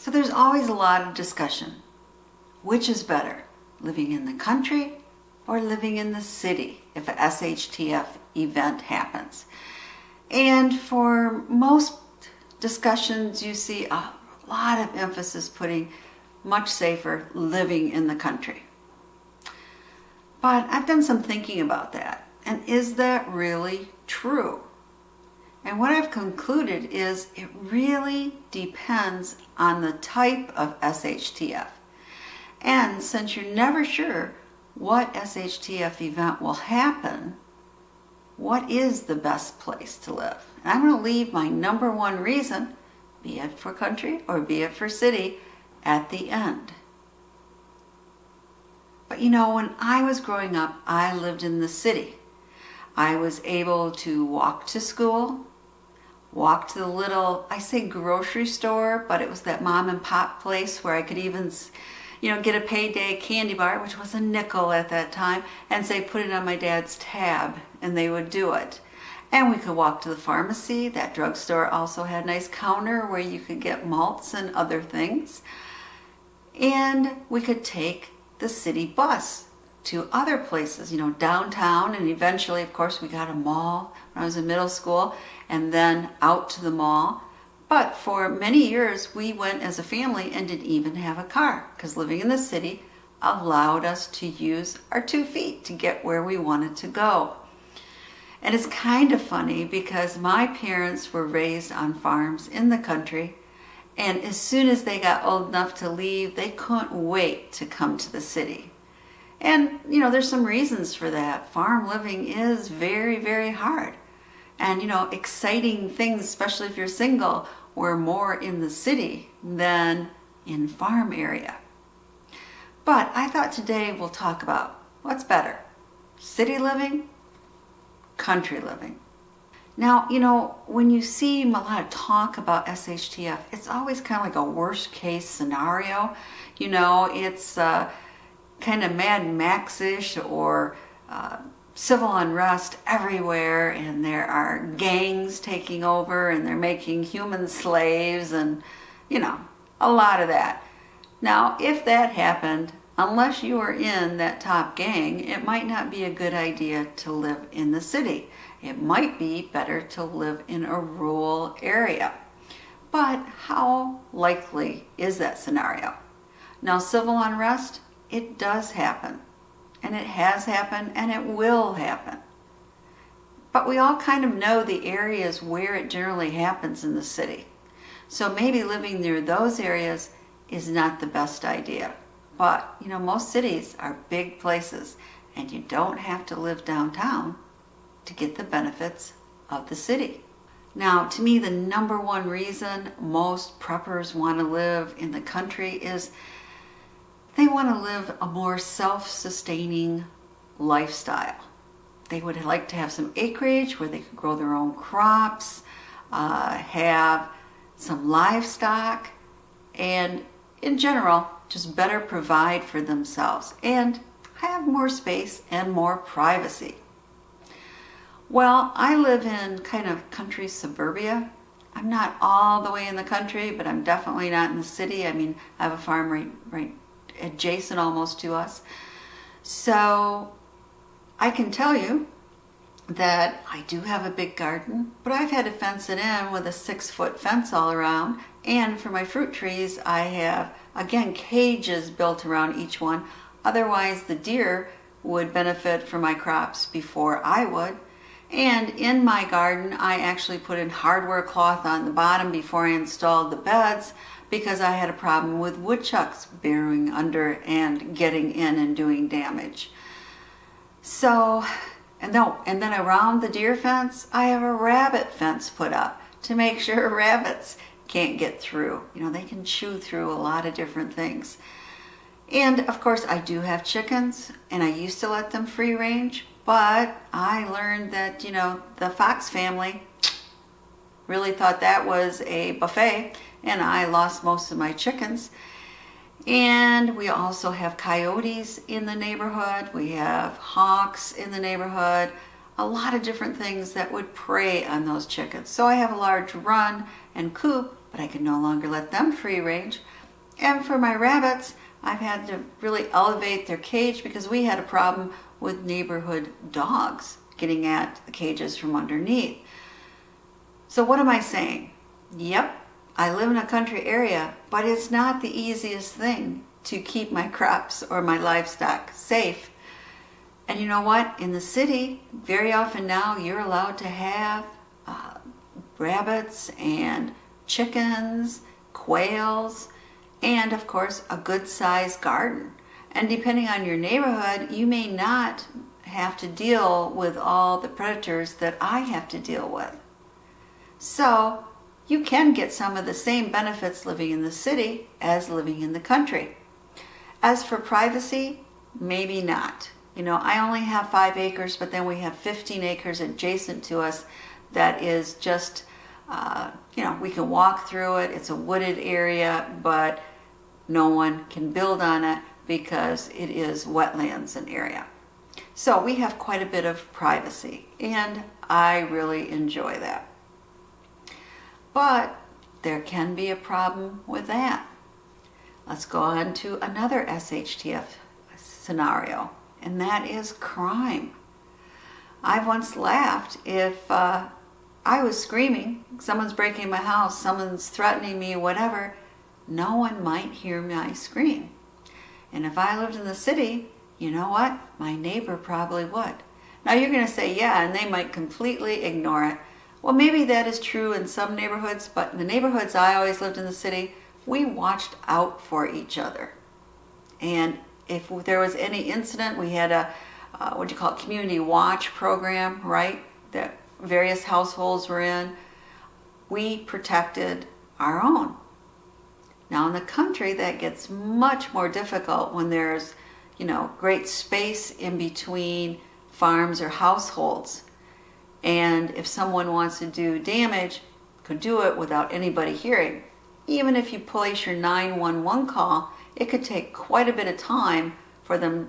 So there's always a lot of discussion. Which is better, living in the country or living in the city if a SHTF event happens? And for most discussions, you see a lot of emphasis putting much safer living in the country. But I've done some thinking about that. And is that really true? And what I've concluded is it really depends on the type of SHTF. And since you're never sure what SHTF event will happen, what is the best place to live? And I'm going to leave my number one reason, be it for country or be it for city, at the end. But you know, when I was growing up, I lived in the city. I was able to walk to school, walk to the little, I say grocery store, but it was that mom and pop place where I could even, get a payday candy bar, which was a nickel at that time, and say, put it on my dad's tab, and they would do it. And we could walk to the pharmacy. That drugstore also had a nice counter where you could get malts and other things. And we could take the city bus to other places, downtown, and eventually, of course, we got a mall when I was in middle school, and then out to the mall. But for many years, we went as a family and didn't even have a car, because living in the city allowed us to use our 2 feet to get where we wanted to go. And it's kind of funny because my parents were raised on farms in the country, and as soon as they got old enough to leave, they couldn't wait to come to the city. And, there's some reasons for that. Farm living is very, very hard. And, exciting things, especially if you're single, were more in the city than in farm area. But I thought today we'll talk about what's better, city living, country living. Now, when you see a lot of talk about SHTF, it's always kind of like a worst case scenario. It's kind of Mad Max-ish or civil unrest everywhere, and there are gangs taking over and they're making human slaves and, a lot of that. Now, if that happened, unless you are in that top gang, it might not be a good idea to live in the city. It might be better to live in a rural area. But how likely is that scenario? Now, civil unrest, it does happen. And it has happened, and it will happen. But we all kind of know the areas where it generally happens in the city. So maybe living near those areas is not the best idea. But, most cities are big places, and you don't have to live downtown to get the benefits of the city. Now, to me, the number one reason most preppers want to live in the country is they want to live a more self-sustaining lifestyle. They would like to have some acreage where they could grow their own crops, have some livestock, and in general, just better provide for themselves and have more space and more privacy. Well, I live in kind of country suburbia. I'm not all the way in the country, but I'm definitely not in the city. I have a farm right adjacent almost to us. So I can tell you that I do have a big garden, but I've had to fence it in with a 6-foot fence all around. And for my fruit trees, I have, again, cages built around each one. Otherwise, the deer would benefit from my crops before I would. And in my garden, I actually put in hardware cloth on the bottom before I installed the beds, because I had a problem with woodchucks burrowing under and getting in and doing damage. So, and then around the deer fence, I have a rabbit fence put up to make sure rabbits can't get through. They can chew through a lot of different things. And of course, I do have chickens, and I used to let them free range, but I learned that, the fox family really thought that was a buffet, and I lost most of my chickens. And we also have coyotes in the neighborhood. We have hawks in the neighborhood. A lot of different things that would prey on those chickens. So I have a large run and coop, but I can no longer let them free range. And for my rabbits, I've had to really elevate their cage because we had a problem with neighborhood dogs getting at the cages from underneath. So what am I saying? Yep, I live in a country area, but it's not the easiest thing to keep my crops or my livestock safe. And you know what? In the city, very often now you're allowed to have rabbits and chickens, quails, and of course a good sized garden. And depending on your neighborhood, you may not have to deal with all the predators that I have to deal with. So you can get some of the same benefits living in the city as living in the country. As for privacy, maybe not. You know, I only have 5 acres, but then we have 15 acres adjacent to us that is just, we can walk through it. It's a wooded area, but no one can build on it because it is wetlands and area. So we have quite a bit of privacy, and I really enjoy that. But there can be a problem with that. Let's go on to another SHTF scenario, and that is crime. I once laughed if I was screaming, someone's breaking my house, someone's threatening me, whatever, no one might hear my scream. And if I lived in the city, you know what? My neighbor probably would. Now you're going to say, yeah, and they might completely ignore it. Well, maybe that is true in some neighborhoods, but in the neighborhoods I always lived in the city, we watched out for each other. And if there was any incident, we had a, community watch program, right? That various households were in. We protected our own. Now in the country, that gets much more difficult when there's, great space in between farms or households. And if someone wants to do damage, could do it without anybody hearing. Even if you place your 911 call, it could take quite a bit of time for the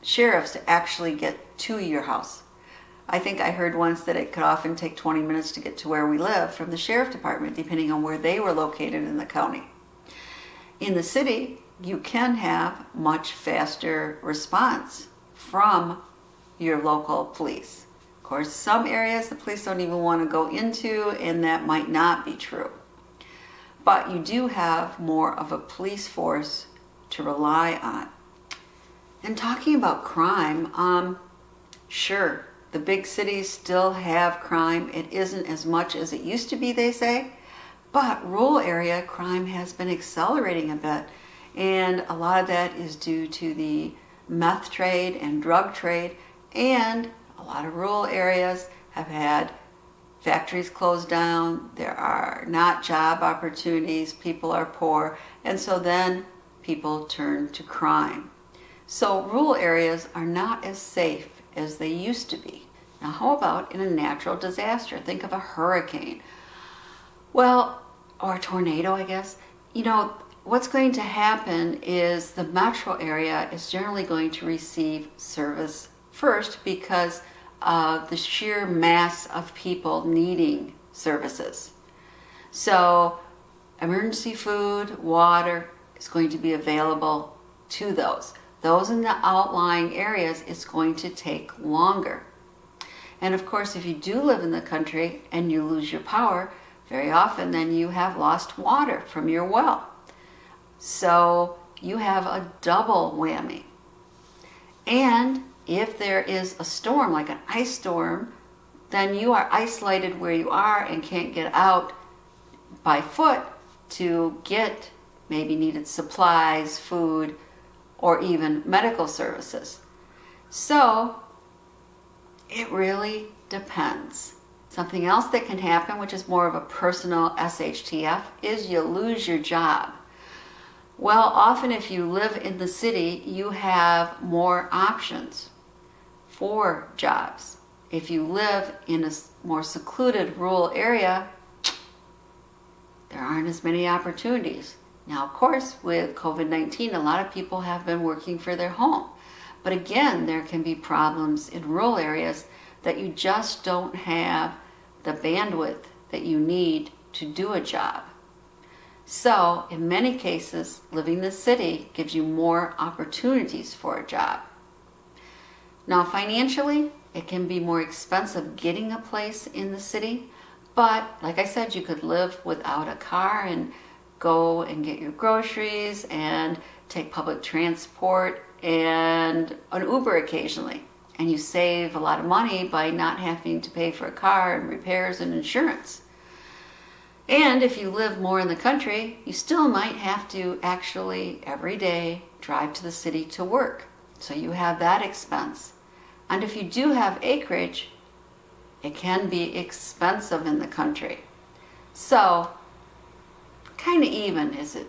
sheriffs to actually get to your house. I think I heard once that it could often take 20 minutes to get to where we live from the sheriff department, depending on where they were located in the county. In the city, you can have much faster response from your local police. Of course, some areas the police don't even want to go into, and that might not be true. But you do have more of a police force to rely on. And talking about crime, sure, the big cities still have crime. It isn't as much as it used to be, they say. But rural area crime has been accelerating a bit. And a lot of that is due to the meth trade and drug trade. And a lot of rural areas have had factories closed down. There are not job opportunities. People are poor. And so then people turn to crime. So rural areas are not as safe as they used to be. Now, how about in a natural disaster? Think of a hurricane. Well, or a tornado, I guess. What's going to happen is the metro area is generally going to receive service first because of the sheer mass of people needing services. So emergency food, water is going to be available to those. Those in the outlying areas, it's going to take longer. And of course, if you do live in the country and you lose your power, very often then you have lost water from your well. So you have a double whammy. And if there is a storm, like an ice storm, then you are isolated where you are and can't get out by foot to get maybe needed supplies, food, or even medical services. So it really depends. Something else that can happen, which is more of a personal SHTF, is you lose your job. Well, often if you live in the city, you have more options for jobs. If you live in a more secluded rural area, there aren't as many opportunities. Now, of course, with COVID-19, a lot of people have been working for their home. But again, there can be problems in rural areas that you just don't have the bandwidth that you need to do a job. So, in many cases, living in the city gives you more opportunities for a job. Now, financially, it can be more expensive getting a place in the city, but like I said, you could live without a car and go and get your groceries and take public transport and an Uber occasionally. And you save a lot of money by not having to pay for a car and repairs and insurance. And if you live more in the country, you still might have to actually every day drive to the city to work. So you have that expense. And if you do have acreage, it can be expensive in the country. So, kind of even. Is it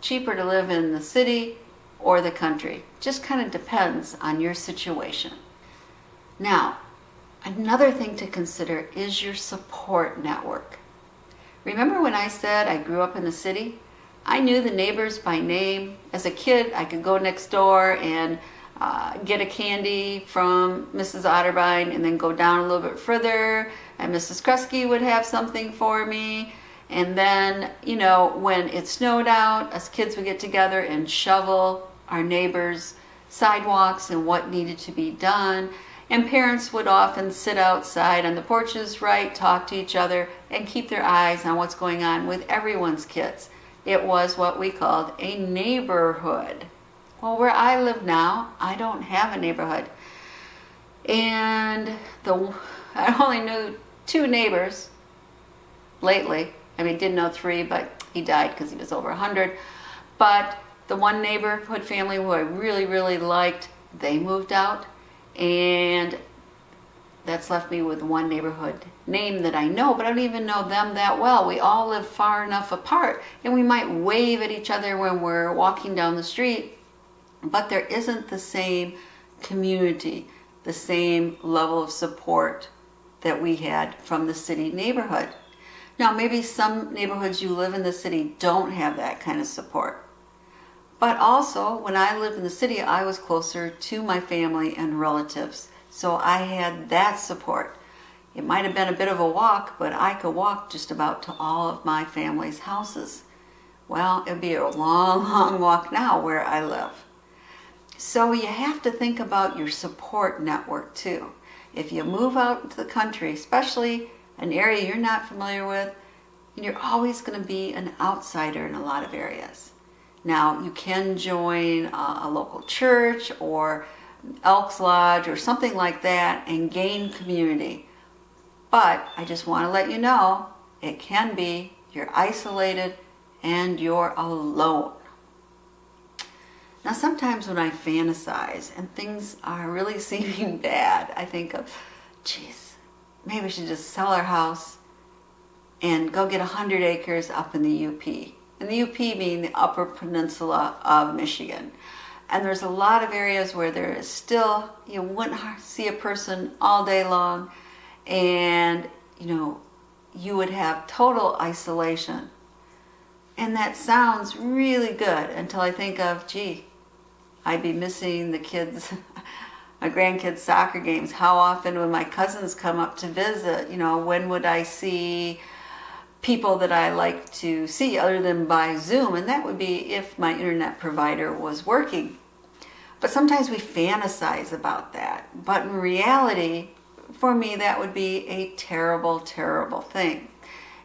cheaper to live in the city or the country? Just kind of depends on your situation. Now, another thing to consider is your support network. Remember when I said I grew up in the city? I knew the neighbors by name. As a kid, I could go next door and get a candy from Mrs. Otterbein and then go down a little bit further and Mrs. Kresge would have something for me. And then, when it snowed out, us kids would get together and shovel our neighbors' sidewalks and what needed to be done. And parents would often sit outside on the porches, right, talk to each other, and keep their eyes on what's going on with everyone's kids. It was what we called a neighborhood. Well, where I live now, I don't have a neighborhood. And I only knew 2 neighbors lately. I mean, didn't know 3, but he died because he was over 100. But the one neighborhood family who I really, really liked, they moved out. And that's left me with one neighborhood name that I know, but I don't even know them that well. We all live far enough apart, and we might wave at each other when we're walking down the street, but there isn't the same community, the same level of support that we had from the city neighborhood. Now, maybe some neighborhoods you live in the city don't have that kind of support. But also, when I lived in the city, I was closer to my family and relatives. So I had that support. It might have been a bit of a walk, but I could walk just about to all of my family's houses. Well, it'd be a long, long walk now where I live. So you have to think about your support network too. If you move out into the country, especially an area you're not familiar with, you're always going to be an outsider in a lot of areas. Now, you can join a local church or Elks Lodge or something like that and gain community. But I just want to let you know, it can be you're isolated and you're alone. Now, sometimes when I fantasize and things are really seeming bad, I think of, geez, maybe we should just sell our house and go get 100 acres up in the UP. And the UP being the Upper Peninsula of Michigan. And there's a lot of areas where there is still, you wouldn't see a person all day long, and you would have total isolation. And that sounds really good until I think of, gee, I'd be missing the kids, my grandkids' soccer games. How often would my cousins come up to visit? When would I see people that I like to see other than by Zoom? And that would be if my internet provider was working. But sometimes we fantasize about that. But in reality, for me, that would be a terrible, terrible thing.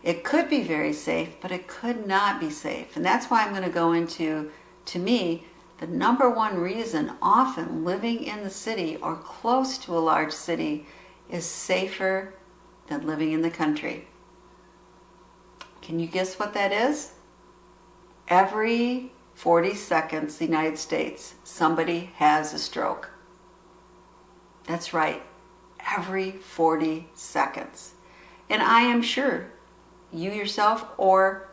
It could be very safe, but it could not be safe. And that's why I'm going to go into, to me, the number one reason often living in the city or close to a large city is safer than living in the country. Can you guess what that is? Every 40 seconds, the United States, somebody has a stroke. That's right, every 40 seconds. And I am sure you yourself or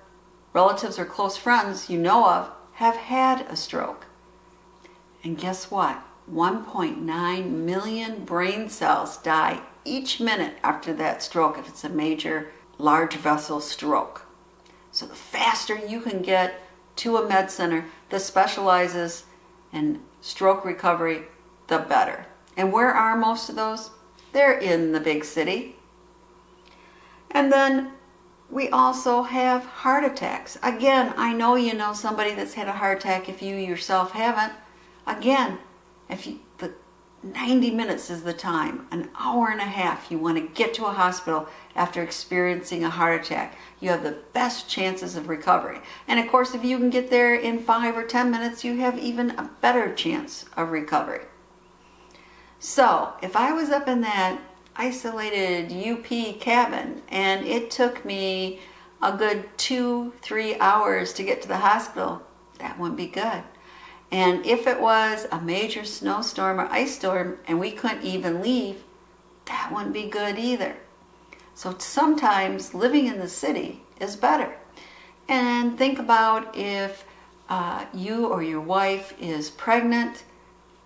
relatives or close friends you know of have had a stroke. And guess what? 1.9 million brain cells die each minute after that stroke if it's a major large vessel stroke. So the faster you can get to a med center that specializes in stroke recovery, the better. And where are most of those? They're in the big city. And then we also have heart attacks. Again, I know you know somebody that's had a heart attack if you yourself haven't. Again, the 90 minutes is the time, an hour and a half you want to get to a hospital after experiencing a heart attack. You have the best chances of recovery. And of course, if you can get there in 5 or 10 minutes, you have even a better chance of recovery. So, if I was up in that isolated UP cabin and it took me a good 2-3 hours to get to the hospital, that wouldn't be good. And if it was a major snowstorm or ice storm and we couldn't even leave, that wouldn't be good either. So sometimes living in the city is better. And think about if you or your wife is pregnant.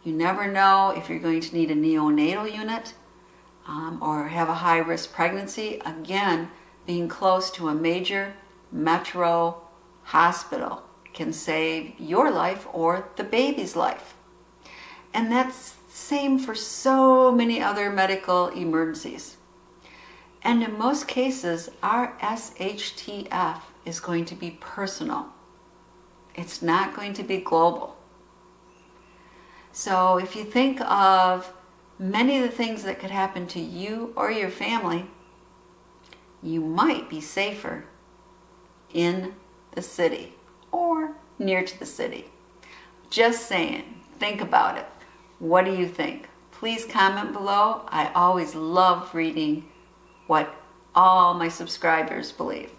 You never know if you're going to need a neonatal unit or have a high-risk pregnancy. Again, being close to a major metro hospital can save your life or the baby's life. And that's the same for so many other medical emergencies. And in most cases, our SHTF is going to be personal. It's not going to be global. So if you think of many of the things that could happen to you or your family, you might be safer in the city or near to the city. Just saying, think about it. What do you think? Please comment below. I always love reading what all my subscribers believe.